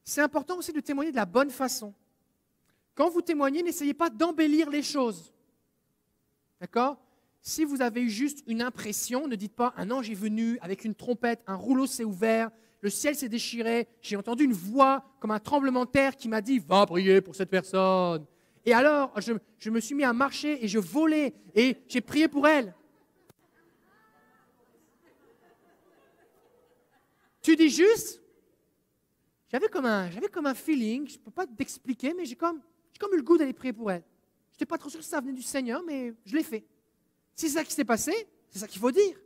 c'est important aussi de témoigner de la bonne façon. Quand vous témoignez, n'essayez pas d'embellir les choses. D'accord? Si vous avez eu juste une impression, ne dites pas « un ange est venu avec une trompette, un rouleau s'est ouvert, le ciel s'est déchiré, j'ai entendu une voix comme un tremblement de terre qui m'a dit « va prier pour cette personne ». Et alors, je me suis mis à marcher et je volais et j'ai prié pour elle. Tu dis juste, j'avais comme un feeling, je ne peux pas t'expliquer, mais j'ai comme eu le goût d'aller prier pour elle. Je n'étais pas trop sûr si ça venait du Seigneur, mais je l'ai fait. Si c'est ça qui s'est passé, c'est ça qu'il faut dire.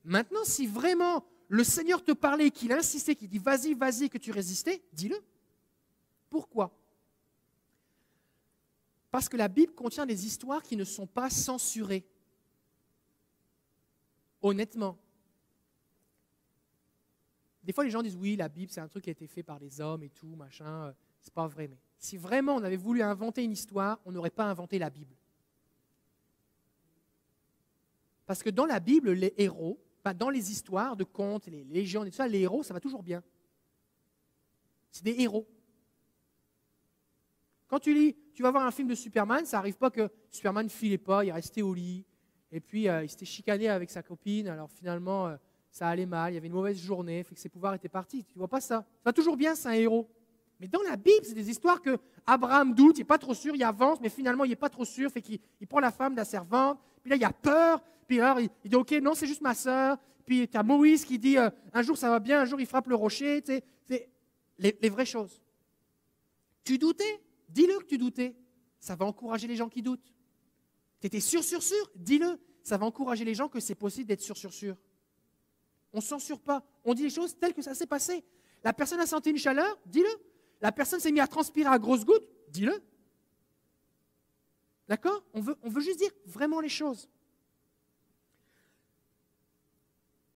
Maintenant, si vraiment le Seigneur te parlait, qu'il insistait, qu'il dit vas-y, vas-y, que tu résistais, dis-le. Pourquoi? Parce que la Bible contient des histoires qui ne sont pas censurées. Honnêtement. Des fois, les gens disent oui, la Bible, c'est un truc qui a été fait par des hommes et tout, machin. C'est pas vrai. Mais si vraiment on avait voulu inventer une histoire, on n'aurait pas inventé la Bible. Parce que dans la Bible, les héros, dans les histoires de contes, les légendes et tout ça, les héros, ça va toujours bien. C'est des héros. Quand tu vas voir un film de Superman, ça n'arrive pas que Superman ne filait pas, il restait au lit, et puis il s'était chicané avec sa copine, alors finalement ça allait mal, il y avait une mauvaise journée, fait que ses pouvoirs étaient partis. Tu ne vois pas ça. Ça va toujours bien, c'est un héros. Mais dans la Bible, c'est des histoires que Abraham doute, il n'est pas trop sûr, il avance, mais finalement il n'est pas trop sûr, fait qu'il prend la femme de la servante, puis là il a peur, puis alors il dit ok, non, c'est juste ma sœur, puis tu as Moïse qui dit un jour ça va bien, un jour il frappe le rocher, tu sais, c'est les vraies choses. Tu doutais? Dis-le que tu doutais. Ça va encourager les gens qui doutent. Tu étais sûr, dis-le. Ça va encourager les gens que c'est possible d'être sûr. On ne censure pas. On dit les choses telles que ça s'est passé. La personne a senti une chaleur, dis-le. La personne s'est mise à transpirer à grosses gouttes, dis-le. D'accord? On veut juste dire vraiment les choses.